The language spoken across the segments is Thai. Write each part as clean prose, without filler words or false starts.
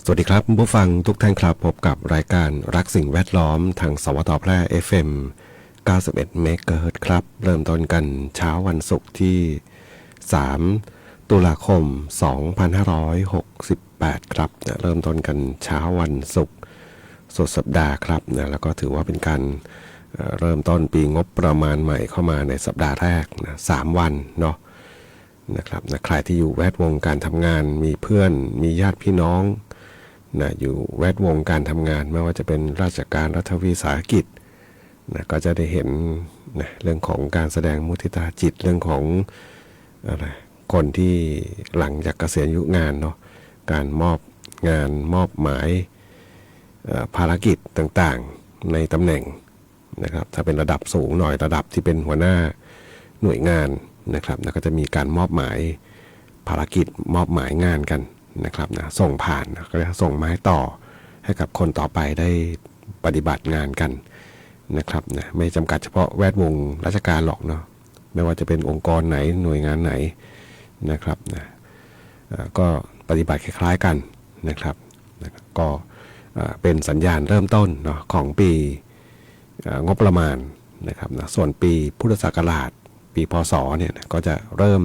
สวัสดีครับผู้ฟังทุกท่านครับพบกับรายการรักสิ่งแวดล้อมทางสวทแพร่ FM 91 เมกะเฮิรตซ์ครับเริ่มต้นกันเช้าวันศุกร์ที่3ตุลาคม2568ครับเริ่มต้นกันเช้าวันศุกร์สุดสัปดาห์ครับแล้วก็ถือว่าเป็นการเริ่มต้นปีงบประมาณใหม่เข้ามาในสัปดาห์แรกนะ3วันเนาะนะครับใครที่อยู่แวดวงการทำงานมีเพื่อนมีญาติพี่น้องนะอยู่แวดวงการทำงานไม่ว่าจะเป็นราชการรัฐวิสาหกิจนะก็จะได้เห็นนะเรื่องของการแสดงมุทิตาจิตเรื่องของอะไรคนที่หลังจากเกษียณอายุงานเนาะการมอบงานมอบหมายภารกิจต่างๆในตำแหน่งนะครับถ้าเป็นระดับสูงหน่อยระดับที่เป็นหัวหน้าหน่วยงานนะครับแล้วก็จะมีการมอบหมายภารกิจมอบหมายงานกันนะครับนะส่งผ่านก็จะส่งไม้ต่อให้กับคนต่อไปได้ปฏิบัติงานกันนะครับนะไม่จำกัดเฉพาะแวดวงราชการหรอกเนาะไม่ว่าจะเป็นองค์กรไหนหน่วยงานไหนนะครับนะก็ปฏิบัติคล้ายๆกันนะครับก็เป็นสัญญาณเริ่มต้นเนาะของปีงบประมาณนะครับนะส่วนปีพุทธศักราชปีพศเนี่ยก็จะเริ่ม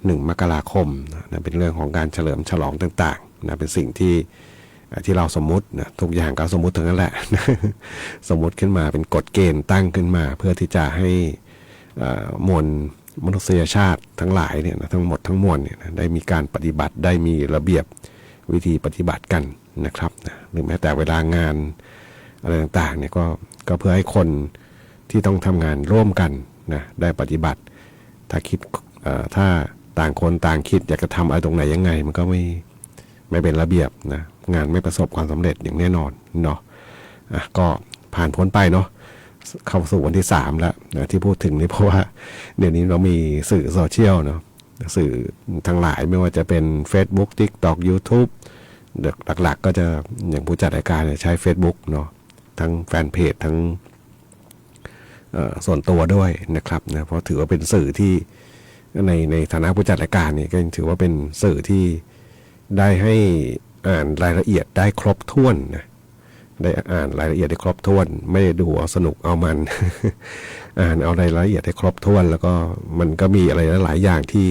1 มกราคมนะเป็นเรื่องของการเฉลิมฉลองต่างๆนะเป็นสิ่งที่เราสมมุตินะทุกอย่างก็สมมุติทั้งนั้นแหละ สมมุติขึ้นมาเป็นกฎเกณฑ์ตั้งขึ้นมาเพื่อที่จะให้มวลมนุษยชาติทั้งหลายเนี่ยนะทั้งหมดทั้งมวลเนี่ยนะได้มีการปฏิบัติได้มีระเบียบวิธีปฏิบัติกันนะครับนะหรือแม้แต่เวลางานอะไรต่างๆเนี่ยก็เพื่อให้คนที่ต้องทำงานร่วมกันนะได้ปฏิบัติถ้าต่างคนต่างคิดอยากจะทำอะไรตรงไหนยังไงมันก็ไม่เป็นระเบียบนะงานไม่ประสบความสำเร็จอย่างแน่นอนเนาะก็ผ่านพ้นไปเนาะเข้าสู่วันที่3แล้วนะที่พูดถึงนี่เพราะว่าเดี๋ยวนี้เรามีสื่อโซเชียลเนาะสื่อทั้งหลายไม่ว่าจะเป็น Facebook TikTok YouTube หลักๆก็จะอย่างผู้จัดรายการใช้ Facebook เนาะทั้งแฟนเพจทั้งส่วนตัวด้วยนะครับนะเพราะถือว่าเป็นสื่อที่ในฐานะผู้จัดรายการนี่ก็ถือว่าเป็นสื่อที่ได้ให้อ่านรายละเอียดได้ครบถ้วนนะได้อ่านรายละเอียดได้ครบถ้วนไม่ได้ดูเอาสนุกเอามัน อ่านเอารายละเอียดได้ครบถ้วนแล้วก็มันก็มีอะไรหลายอย่างที่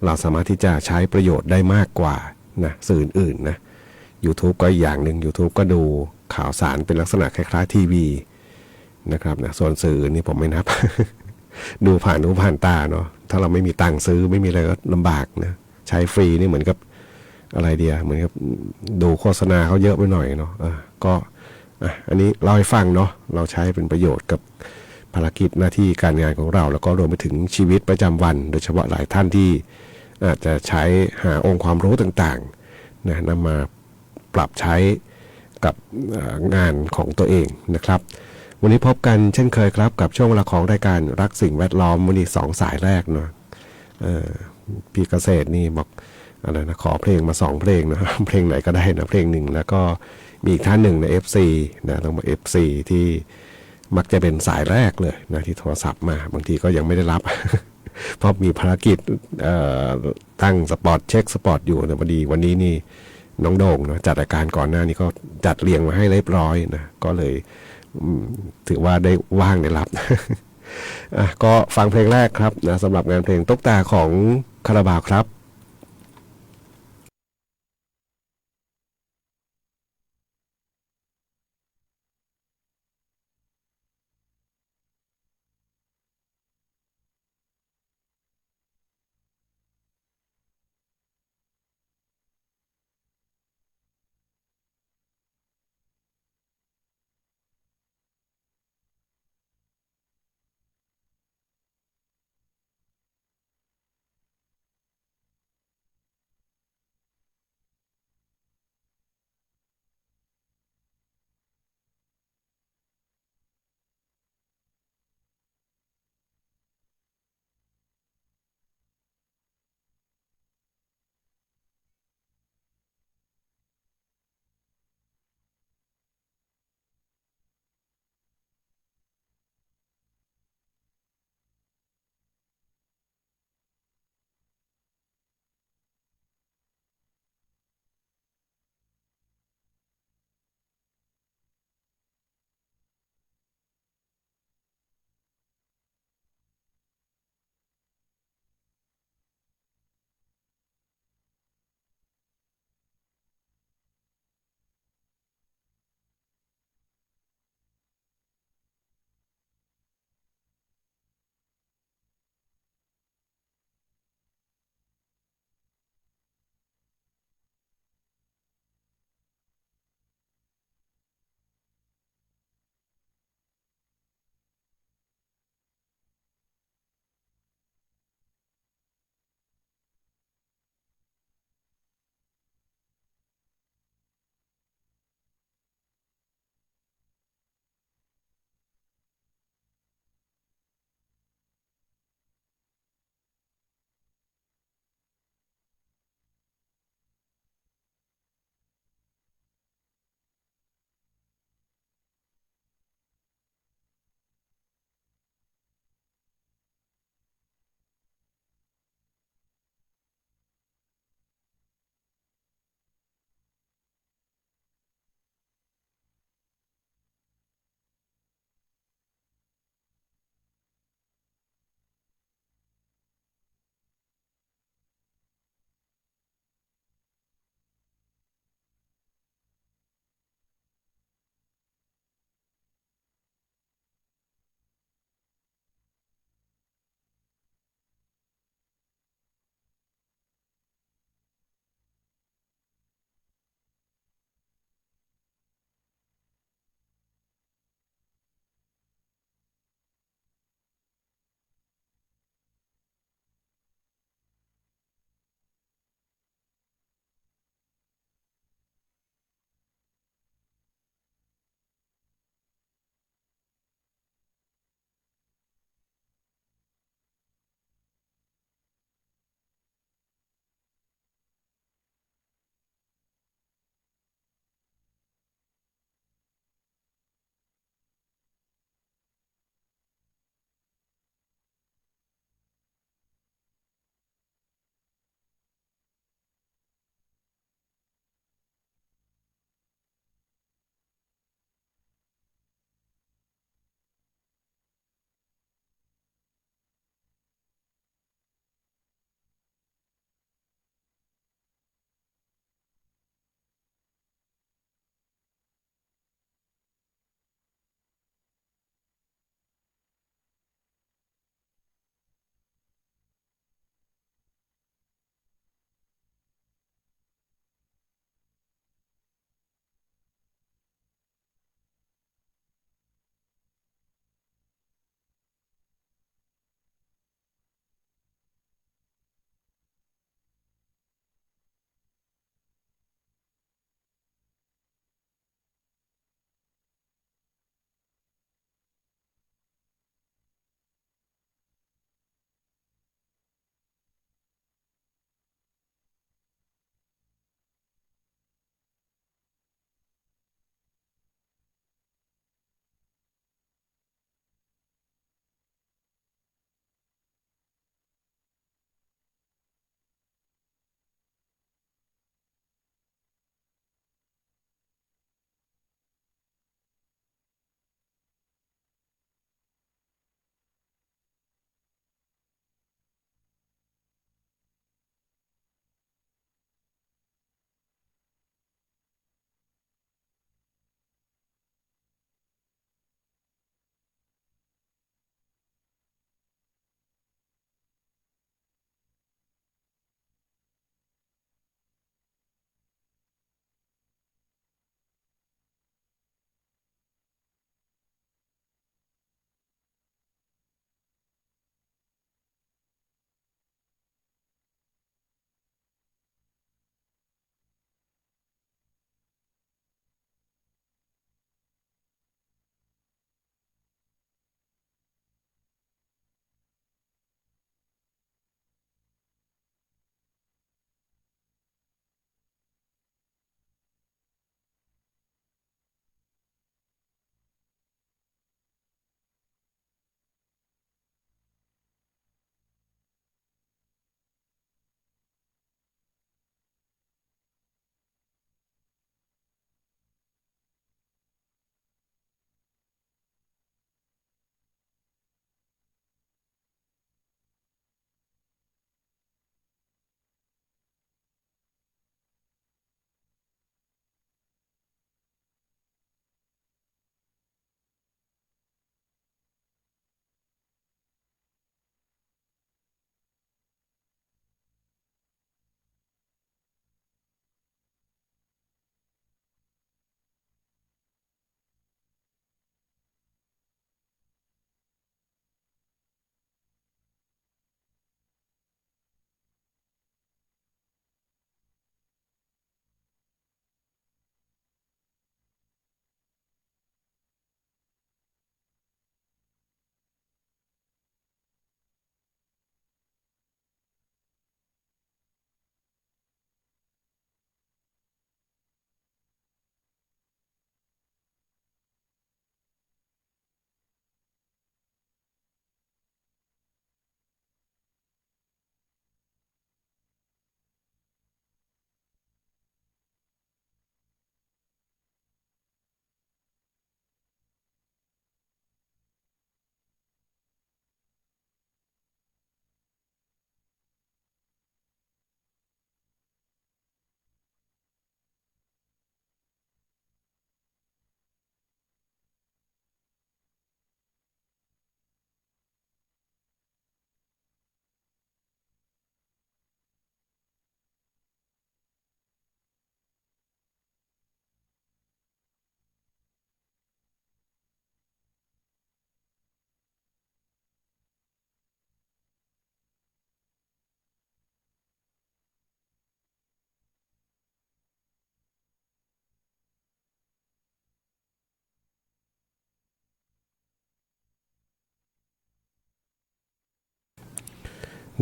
เราสามารถที่จะใช้ประโยชน์ได้มากกว่านะสื่ออื่นๆนะ YouTube ก็อย่างหนึ่ง YouTube ก็ดูข่าวสารเป็นลักษณะคล้ายๆทีวีนะครับนะส่วนสื่อนี่ผมไม่นับ ดูผ่านหูผ่านตาเนาะถ้าเราไม่มีตังค์ซื้อไม่มีอะไรก็ลำบากนะใช้ฟรีนี่เหมือนกับอะไรเดียเหมือนกับดูโฆษณาเขาเยอะไปหน่อยเนาะก็อันนี้เล่าให้ฟังเนาะเราใช้เป็นประโยชน์กับภารกิจหน้าที่การงานของเราแล้วก็รวมไปถึงชีวิตประจำวันโดยเฉพาะหลายท่านที่อาจจะใช้หาองค์ความรู้ต่างๆนะนำมาปรับใช้กับงานของตัวเองนะครับวันนี้พบกันเช่นเคยครับกับช่วงเวลาของรายการรักสิ่งแวดล้อมวันนี้2 สายแรกเนาะพี่เกษตรนี่บอกอะไรนะขอเพลงมา2 เพลงนะ เพลงไหนก็ได้นะเพลงหนึ่งแล้วก็มีอีกท่านหนึ่งใน FC นะต้องมา FC ที่มักจะเป็นสายแรกเลยนะที่โทรศัพท์มาบางทีก็ยังไม่ได้รับ เพราะมีภารกิจตั้งสปอตเช็คสปอตอยู่นะพอดีวันนี้นี่น้องโด่งนะจัดรายการก่อนหน้านี้ก็จัดเรียงมาให้เรียบร้อยนะก็เลยถือว่าได้ว่างได้รับ ก็ฟังเพลงแรกครับนะสำหรับงานเพลงตุ๊กตาของคาราบาวครับ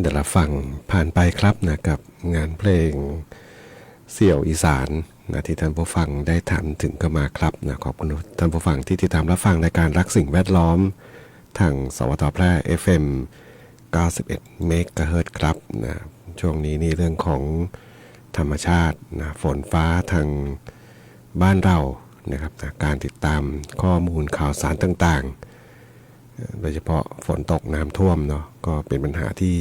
เดี๋ยวเราฟังผ่านไปครับนะกับงานเพลงเสี่ยวอีสานนะที่ท่านผู้ฟังได้ถามถึงก็มาครับนะขอบคุณท่านผู้ฟังที่ติดตามรับฟังในการรักสิ่งแวดล้อมทางสวทแพร่ FM 91 เมกะเฮิรตซ์ครับนะช่วงนี้นี่เรื่องของธรรมชาตินะฝนฟ้าทางบ้านเรานะครับนะการติดตามข้อมูลข่าวสารต่างๆโดยเฉพาะฝนตกน้ำท่วมเนาะก็เป็นปัญหาที่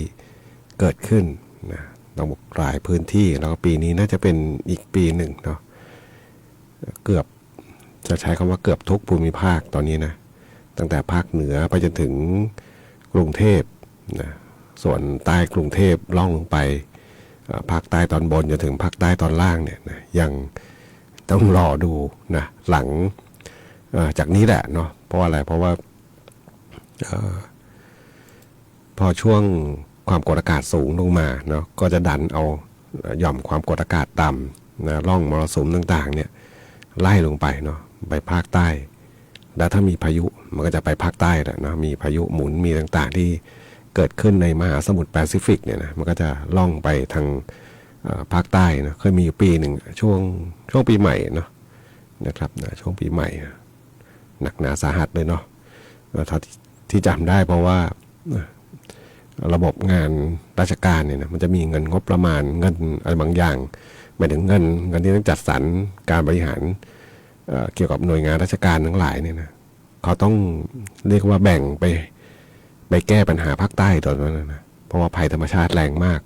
เกิดขึ้นนะต้องบอกหลายพื้นที่แล้วก็ปีนี้น่าจะเป็นอีกปีหนึ่งเนาะเกือบจะใช้คำว่าเกือบทุกภูมิภาคตอนนี้นะตั้งแต่ภาคเหนือไปจนถึงกรุงเทพนะส่วนใต้กรุงเทพล่องลงไปภาคใต้ตอนบนจนถึงภาคใต้ตอนล่างเนี่ยนะยังต้องรอดูนะหลังจากนี้แหละเนาะเพราะอะไรเพราะว่าพอช่วงความกดอากาศสูงลงมาเนาะก็จะดันเอาหย่อมความกดอากาศต่ำนะร่องมรสุมต่างๆเนี่ยไล่ลงไปเนาะไปภาคใต้แล้วถ้ามีพายุมันก็จะไปภาคใต้แหละนะมีพายุหมุนมีต่างๆที่เกิดขึ้นในมหาสมุทรแปซิฟิกเนี่ยนะมันก็จะล่องไปทางภาคใต้นะเคยมีอยู่ปีหนึ่งช่วงปีใหม่เนาะนะครับนะช่วงปีใหม่หนักหนาสาหัสเลยเนาะที่จำได้เพราะว่าระบบงานราชการเนี่ยนะมันจะมีเงินงบประมาณเงินอะไรบางอย่างหมายถึงเงินที่ต้องจัดสรรการบริหารเกี่ยวกับหน่วยงานราชการทั้งหลายเนี่ยนะเขาต้องเรียกว่าแบ่งไปแก้ปัญหาภาคใต้ตอนนั้นนะเพราะว่าภัยธรรมชาติแรงมาก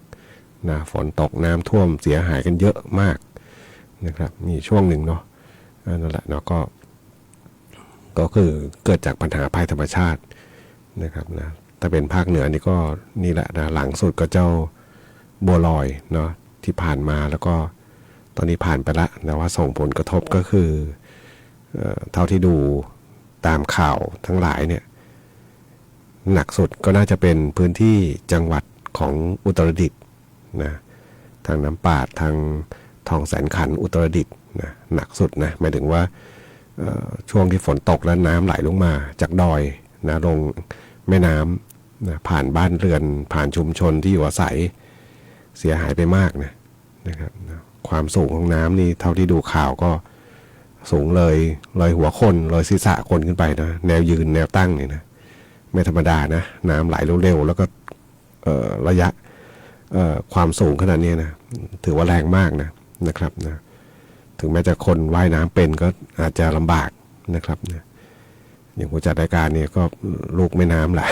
นะฝนตกน้ำท่วมเสียหายกันเยอะมากนะครับมีช่วงหนึ่งเนาะนั่นแหละเนาะก็คือเกิดจากปัญหาภัยธรรมชาตินะครับนะถ้าเป็นภาคเหนือนี่ก็นี่แหละนะหลังสุดก็เจ้าบัวลอยเนาะที่ผ่านมาแล้วก็ตอนนี้ผ่านไปละแต่ว่าส่งผลกระทบก็คือเท่าที่ดูตามข่าวทั้งหลายเนี่ยหนักสุดก็น่าจะเป็นพื้นที่จังหวัดของอุตรดิตถ์นะทางน้ำปาดทางทองแสนขันธ์อุตรดิตถ์นะหนักสุดนะหมายถึงว่าช่วงที่ฝนตกแล้วน้ำไหลลงมาจากดอยนะลงแม่น้ำนะผ่านบ้านเรือนผ่านชุมชนที่อยู่อาศัยเสียหายไปมากนะครับนะความสูงของน้ำนี่เท่าที่ดูข่าวก็สูงเลยหัวคนเลยศีรษะคนขึ้นไปนะแนวยืนแนวตั้งเนี่ยนะไม่ธรรมดานะน้ำไหลเร็วๆแล้วก็ระยะความสูงขนาดนี้นะถือว่าแรงมากนะครับนะถึงแม้จะคนว่ายน้ำเป็นก็อาจจะลำบากนะครับนะอย่างผู้จัดรายการเนี่ยก็ลูกแม่น้ำแหละ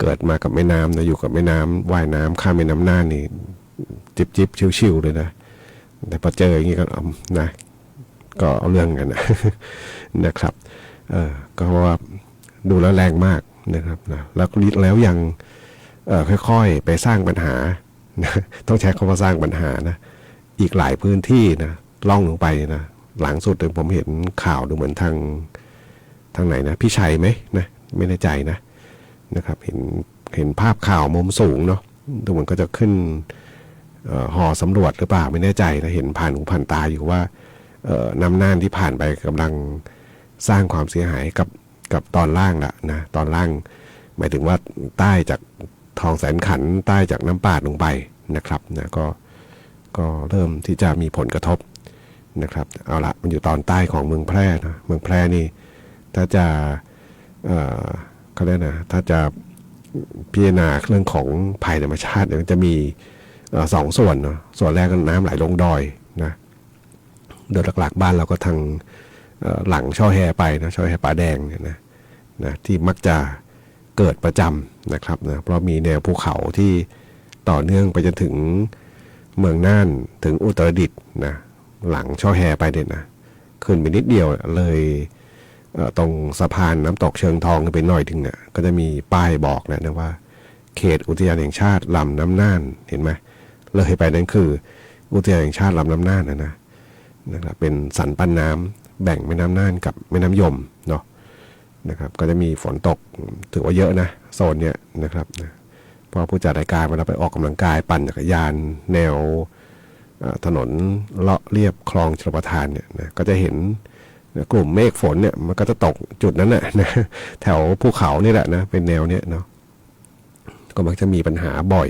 เกิดมากับแม่น้ำนะอยู่กับแม่น้ำว่ายน้ำข้ามแม่น้ำน่านนี่จิบชิวๆเลยนะแต่พอเจออย่างนี้ก็นะก็เอาเรื่องกันนะ นะครับก็เพราะว่าดูแล้วแรงมากนะครับนะแล้วยังค่อยๆไปสร้างปัญหานะต้องใช้คำว่าสร้างปัญหานะอีกหลายพื้นที่นะล่องลงไปนะหลังสุดผมเห็นข่าวดูเหมือนทางไหนนะพี่ชัยไหมนะไม่แน่ใจนะครับเห็นภาพข่าวมุมสูงเนาะดูเหมือนก็จะขึ้นหอสำรวจหรือเปล่าไม่แน่ใจนะเห็นผ่านหูผ่านตาอยู่ว่าน้ำน่านที่ผ่านไปกำลังสร้างความเสียหายกับตอนล่างละนะตอนล่างหมายถึงว่าใต้จากทองแสนขันธ์ใต้จากน้ำปาดลงไปนะครับนะก็เริ่มที่จะมีผลกระทบนะครับเอาละมันอยู่ตอนใต้ของเมืองแพร่นะเมืองแพร่นี่ถ้าจะเขาเรียกนะถ้าจะพิจารณาเรื่องของภัยธรรมชาติมันจะมีสองส่วนเนาะส่วนแรกก็น้ำไหลลงดอยนะโดยหลักๆบ้านเราก็ทางหลังช่อแฮไปนะช่อแฮป่าแดงเนี่ยนะที่มักจะเกิดประจำนะครับนะเพราะมีแนวภูเขาที่ต่อเนื่องไปจนถึงเมืองน่านถึงอุตรดิตถ์นะหลังช่อแฮไปเนี่ยนะขึ้นไปนิดเดียวเลยตรงสะพานน้ำตกเชิงทองไปหน่อยถึงเนี่ยก็จะมีป้ายบอกนะว่าเขตอุทยานแห่งชาติลำน้ำน่านเห็นไหมเลยไปนั่นคืออุทยานแห่งชาติลำน้ำน่านนะครับเป็นสันปันน้ำแบ่งแม่น้ำน่านกับแม่น้ำยมเนาะนะครับก็จะมีฝนตกถือว่าเยอะนะโซนเนี้ยนะครับนะเพราะผู้จัดรายการเวลาไปออกกำลังกายปั่นจักรยานแนวถนนเลาะเรียบคลองชลประทานเนี่ยนะก็จะเห็นกลุ่มเมฆฝนเนี่ยมันก็จะตกจุดนั้นนะแถวภูเขานี่แหละนะเป็นแนวเนี้ยเนาะก็มักจะมีปัญหาบ่อย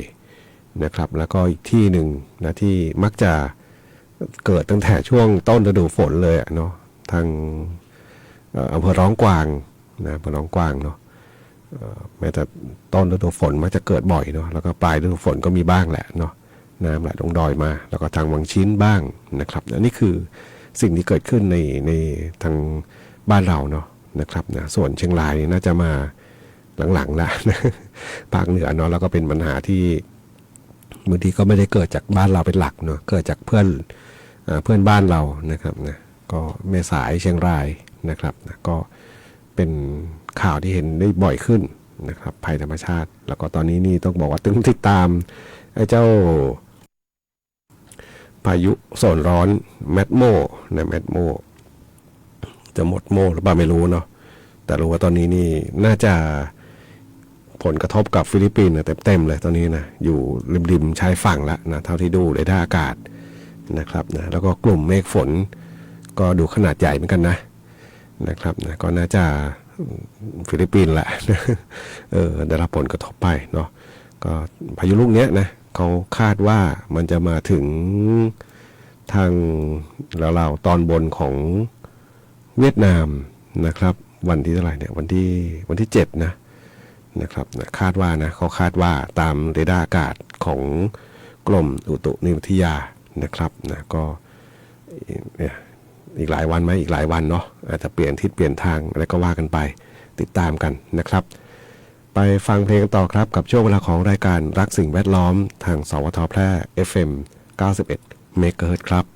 นะครับแล้วก็อีกที่หนึ่งนะที่มักจะเกิดตั้งแต่ช่วงต้นฤดูฝนเลยเนาะทางอำเภอร้องกวางนะอำเภอร้องกวางเนาะแม้แต่ต้นฤดูฝนมักจะเกิดบ่อยเนาะแล้วก็ปลายฤดูฝนก็มีบ้างแหละเนาะน้ำไหลลงดอยมาแล้วก็ทางวังชิ้นบ้างนะครับอันนี้คือสิ่งที่เกิดขึ้นในทางบ้านเราเนาะนะครับนะส่วนเชียงรายน่าจะมาหลังๆละภาคเหนือเนาะแล้วก็เป็นปัญหาที่บางทีก็ไม่ได้เกิดจากบ้านเราเป็นหลักเนาะเกิดจากเพื่อนบ้านเรานะครับนะก็แม่สายเชียงรายนะครับนะก็เป็นข่าวที่เห็นได้บ่อยขึ้นนะครับภัยธรรมชาติแล้วก็ตอนนี้นี่ต้องบอกว่าต้องติดตามไอ้เจ้าพายุโซนร้อนแมดโมนะแมดโมจะหมดโมหรือเปล่าไม่รู้เนาะแต่รู้ว่าตอนนี้นี่น่าจะผลกระทบกับฟิลิปปินส์เต็มๆเลยตอนนี้นะอยู่ริมชายฝั่งแล้วนะเท่าที่ดูเรดาร์อากาศนะครับนะแล้วก็กลุ่มเมฆฝนก็ดูขนาดใหญ่เหมือนกันนะครับนะก็น่าจะฟิลิปปินส์แหละได้รับผลกระทบไปเนาะก็พายุลูกเนี้ยนะเขาคาดว่ามันจะมาถึงทางเราตอนบนของเวียดนามนะครับวันที่เท่าไหร่เนี่ยวันที่7นะครับนะคาดว่านะเขาคาดว่าตามเรดาร์อากาศของกรมอุตุนิยมวิทยานะครับนะก็เนี่ยอีกหลายวันไหมอีกหลายวันเนาะอาจจะเปลี่ยนทิศเปลี่ยนทางอะไรก็ว่ากันไปติดตามกันนะครับไปฟังเพลงกันต่อครับกับช่วงเวลาของรายการรักสิ่งแวดล้อมทางสวทแพร่ FM 91 เมกะเฮิรตซ์ครับ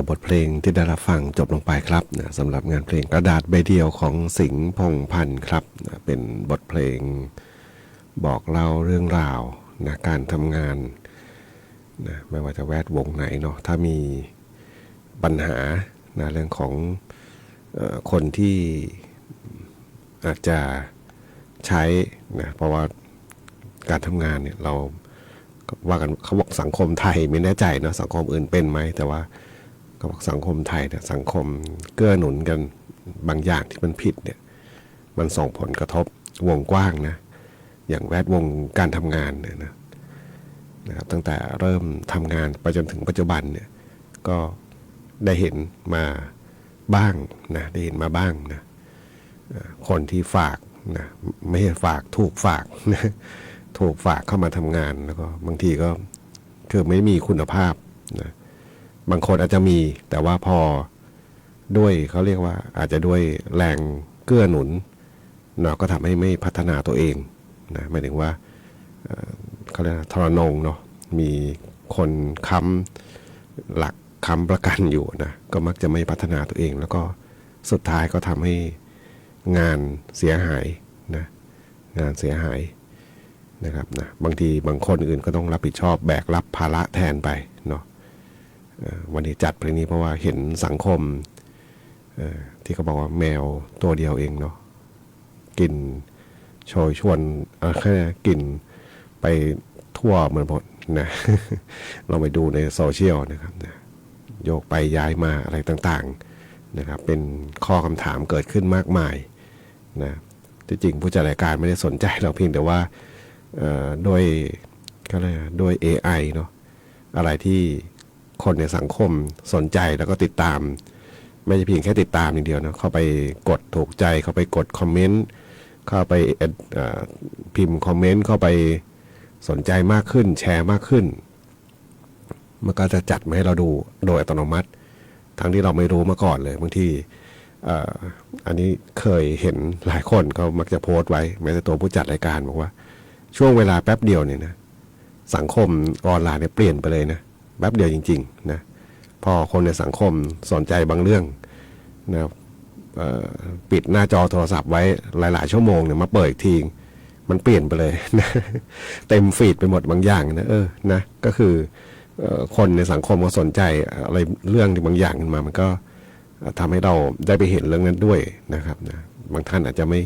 กับบทเพลงที่ได้รับฟังจบลงไปครับนะสำหรับงานเพลงกระดาษใบเดียวของสิงห์พงษ์พันธ์ครับนะเป็นบทเพลงบอกเล่าเรื่องราวนะการทำงานนะไม่ว่าจะแวดวงไหนเนาะถ้ามีปัญหานะเรื่องของคนที่อาจจะใช้นะเพราะว่าการทำงานเนี่ยเราว่ากันเขาบอกสังคมไทยไม่แน่ใจเนาะสังคมอื่นเป็นไหมแต่ว่าเขาบอกสังคมไทยเนี่ยสังคมเกื้อหนุนกันบางอย่างที่มันผิดเนี่ยมันส่งผลกระทบวงกว้างนะอย่างแวดวงการทำงานเนี่ยนะครับตั้งแต่เริ่มทำงานไปจนถึงปัจจุบันเนี่ยก็ได้เห็นมาบ้างนะได้เห็นมาบ้างนะคนที่ฝากนะไม่ใช่ฝากถูกฝากนะถูกฝากเข้ามาทำงานแล้วก็บางทีก็คือไม่มีคุณภาพนะบางคนอาจจะมีแต่ว่าพอด้วยเขาเรียกว่าอาจจะด้วยแรงเกื้อหนุนเนาะก็ทำให้ไม่พัฒนาตัวเองนะหมายถึงว่าเขาเรียกทรนงเนาะมีคนค้ำหลักค้ำประกันอยู่นะก็มักจะไม่พัฒนาตัวเองแล้วก็สุดท้ายก็ทำให้งานเสียหายนะงานเสียหายนะครับนะบางทีบางคนอื่นก็ต้องรับผิดชอบแบกรับภาระแทนไปเนาะวันนี้จัดเพลงนี้เพราะว่าเห็นสังคมที่เขาบอกว่าแมวตัวเดียวเองเนาะกินโชยชวนแค่กินไปทั่วเหมือนหมดนะ เราไปดูในโซเชียลนะครับนะโยกไปย้ายมาอะไรต่างๆนะครับเป็นข้อคำถามเกิดขึ้นมากมายนะที่จริงผู้จัดรายการไม่ได้สนใจเราเพียงแต่ว่าด้วยก็เลยด้วย AI เนาะอะไรที่คนในสังคมสนใจแล้วก็ติดตามไม่ใช่เพียงแค่ติดตามอย่างเดียวนะเข้าไปกดถูกใจเข้าไปกดคอมเมนต์เข้าไปพิมพ์คอมเมนต์เข้าไปสนใจมากขึ้นแชร์มากขึ้นมันก็จะจัดมาให้เราดูโดยอัตโนมัติทั้งที่เราไม่รู้มาก่อนเลยบางทีอันนี้เคยเห็นหลายคนเขามักจะโพสต์ไว้แม้แต่ตัวผู้จัดรายการบอกว่าช่วงเวลาแป๊บเดียวเนี่ยนะสังคมออนไลน์เนี่ยเปลี่ยนไปเลยนะแป๊บเดียวจริงๆนะพอคนในสังคมสนใจบางเรื่องนะปิดหน้าจอโทรศัพท์ไว้หลายๆชั่วโมงเนี่ยมาเปิดอีกทีมันเปลี่ยนไปเลยนะเต็มฟีดไปหมดบางอย่างนะนะก็คือคนในสังคมก็สนใจอะไรเรื่องที่บางอย่างขึ้นมามันก็ทำให้เราได้ไปเห็นเรื่องนั้นด้วยนะครับนะบางท่านอาจจะไม่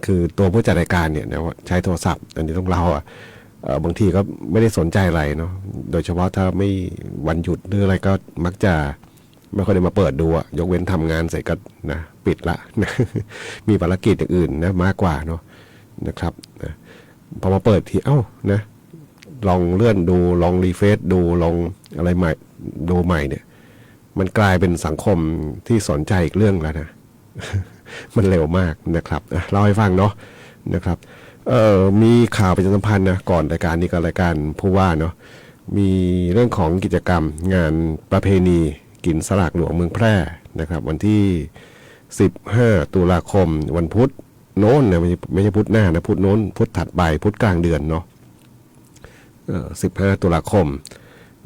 คือตัวผู้จัดรายการเนี่ยนะใช้โทรศัพท์อันนี้ต้องเล่าบางทีก็ไม่ได้สนใจอะไรเนาะโดยเฉพาะถ้าไม่วันหยุดหรืออะไรก็มักจะไม่ค่อยได้มาเปิดดูยกเว้นทำงานเสร็จก็นะปิดละนะมีภารกิจอย่างอื่นนะมากกว่าเนาะนะครับนะพอมาเปิดทีนะลองเลื่อนดูลองรีเฟรชดูลองอะไรใหม่ดูใหม่เนี่ยมันกลายเป็นสังคมที่สนใจอีกเรื่องแล้วนะ มันเร็วมากนะครับเล่าให้ฟังเนาะนะครับมีข่าวประชาสัมพันธ์นะก่อนรายการนี้ก็รายการผู้ว่าเนาะมีเรื่องของกิจกรรมงานประเพณีกินสลากหลวงเมืองแพร่นะครับวันที่15ตุลาคมวันพุธโน้นนะไม่ใช่พุธหน้านะพุธโน้นพุธถัดไปพุธกลางเดือนเนาะ15ตุลาคม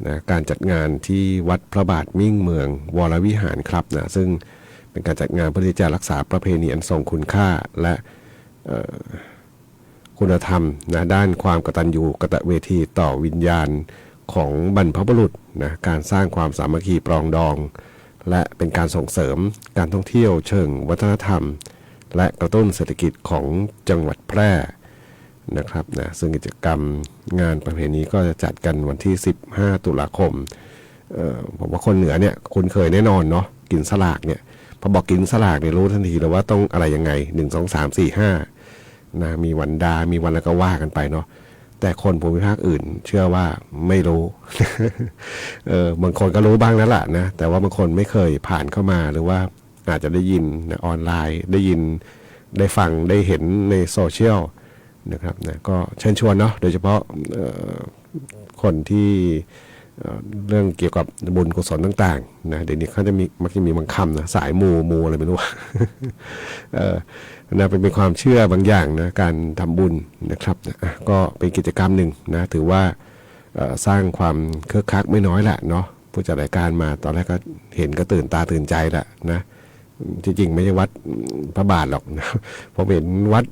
นะการจัดงานที่วัดพระบาทมิ่งเมืองวรวิหารครับนะซึ่งเป็นการจัดงานเพื่อที่จะรักษาประเพณีอันทรงคุณค่าและคุณธรรมนะด้านความกตัญญูกตเวทีต่อวิญญาณของบรรพบุรุษนะการสร้างความสามัคคีปรองดองและเป็นการส่งเสริมการท่องเที่ยวเชิงวัฒนธรรมและกระตุ้นเศรษฐกิจของจังหวัดแพร่นะครับนะซึ่งกิจกรรมงานประเพณีก็จะจัดกันวันที่15ตุลาคมผมว่าคนเหนือเนี่ยคุ้นเคยแน่นอนเนาะกินสลากเนี่ยพอบอกกินสลากเนี่ยรู้ทันทีเลยว่าต้องอะไรยังไง1 2 3 4 5นะมีวันดามีวันแล้วก็ว่ากันไปเนาะแต่คนภูมิภาคอื่นเชื่อว่าไม่รู้ บางคนก็รู้บ้างแล้วล่ะนะแต่ว่าบางคนไม่เคยผ่านเข้ามาหรือว่าอาจจะได้ยินนะออนไลน์ได้ยินได้ฟังได้เห็นในโซเชียลนะครับนะก็เชิญชวนเนาะโดยเฉพาะคนที่เรื่องเกี่ยวกับบุญกุศลต่างๆนะเดี๋ยวนี้เขาจะมักจะมีบางคำนะสายมูอะไรไม่รู้ นะเป็นความเชื่อบางอย่างนะการทำบุญนะครับนะก็เป็นกิจกรรมหนึ่งนะถือว่าสร้างความคึกคักไม่น้อยแหละเนาะผู้ ผู้จัดรายการมาตอนแรกก็เห็นก็ตื่นตาตื่นใจละนะจริงๆไม่ใช่วัดพระบาทหรอกนะผมเห็นวัด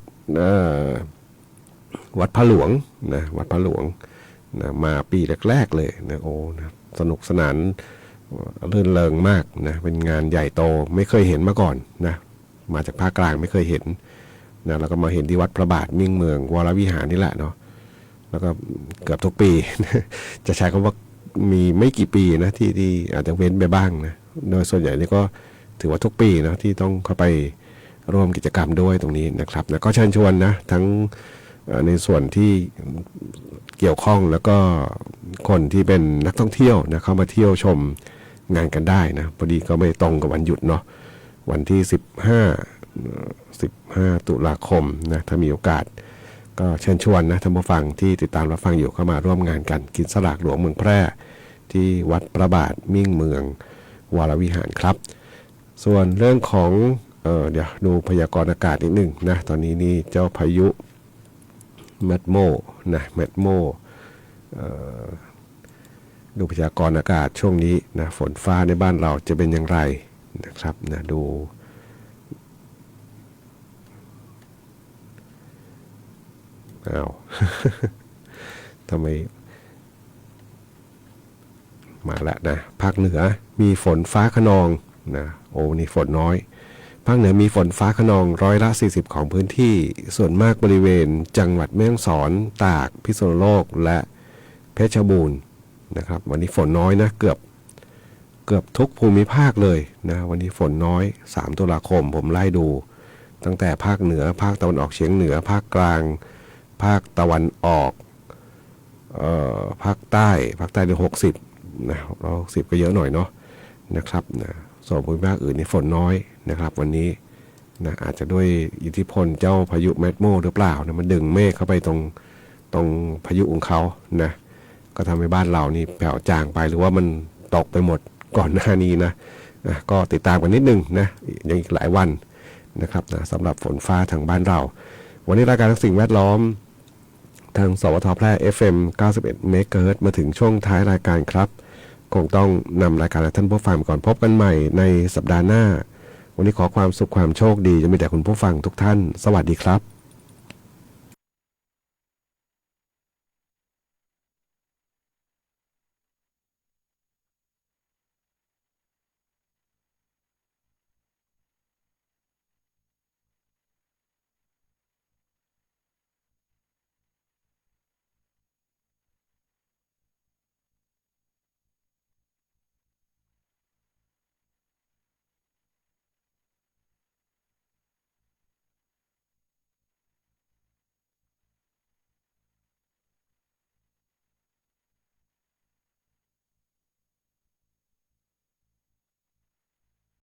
วัดพระหลวงนะวัดพระหลวงนะมาปีแรกๆเลยนะโอ้นะสนุกสนานรื่นเริงมากนะเป็นงานใหญ่โตไม่เคยเห็นมาก่อนนะมาจากภาคกลางไม่เคยเห็นนะแล้วก็มาเห็นที่วัดพระบาทมิ่งเมืองวรวิหารนี่แหละเนาะแล้วก็เกือบทุกปี จะใช้คำว่ามีไม่กี่ปีนะที่อาจจะเว้นไปบ้างนะโดยส่วนใหญ่นี่ก็ถือว่าทุกปีนะที่ต้องเข้าไปร่วมกิจกรรมด้วยตรงนี้นะครับนะก็เชิญชวนนะทั้งในส่วนที่เกี่ยวข้องแล้วก็คนที่เป็นนักท่องเที่ยวนะเข้ามาเที่ยวชมงานกันได้นะพอดีก็ไม่ตรงกับวันหยุดเนาะวันที่15ตุลาคมนะถ้ามีโอกาสก็เชิญชวนนะท่านผู้ฟังที่ติดตามรับฟังอยู่เข้ามาร่วมงานกันกินสลากหลวงเมืองแพร่ที่วัดพระบาทมิ่งเมืองวรวิหารครับส่วนเรื่องของเดี๋ยวดูพยากรณ์อากาศนิดหนึ่งนะตอนนี้นี่เจ้าพายุแมดโมนะแมดโมดูพยากรณ์อากาศช่วงนี้นะฝนฟ้าในบ้านเราจะเป็นอย่างไรนะครับนะดูอ้าว ทำไมมาละนะภาคเหนือมีฝนฟ้าคะนองนะโอ้นี่ฝนน้อยภาคเหนือมีฝนฟ้าคะนอง40%ของพื้นที่ส่วนมากบริเวณจังหวัดแม่ฮ่องสอนตากพิษณุโลกและเพชรบูรณ์นะครับวันนี้ฝนน้อยนะเกือบทุกภูมิภาคเลยนะวันนี้ฝนน้อย3ตุลาคมผมไล่ดูตั้งแต่ภาคเหนือภาคตะวันออกเฉียงเหนือภาคกลางภาคตะวันออกภาคใต้ได้60นะ60ก็เยอะหน่อยเนาะนะครับนะส่วนภูมิภาคอื่นนี่ฝนน้อยนะครับวันนี้นะอาจจะด้วยอิทธิพลเจ้าพายุแมดโมหรือเปล่านะมันดึงเมฆเข้าไปตรงพายุของเขานะก็ทำให้บ้านเรานี่แผ่วจางไปหรือว่ามันตกไปหมดก่อนหน้านี้นะก็ติดตามกันนิดนึงนะยังอีกหลายวันนะครับนะสำหรับฝนฟ้าทางบ้านเราวันนี้รายการสิ่งแวดล้อมทางสวทแพร่ FM 91 เมกะเฮิรตซ์มาถึงช่วงท้ายรายการครับคงต้องนำรายการและท่านผู้ฟังก่อนพบกันใหม่ในสัปดาห์หน้าวันนี้ขอความสุขความโชคดีจะมีแต่คุณผู้ฟังทุกท่านสวัสดีครับ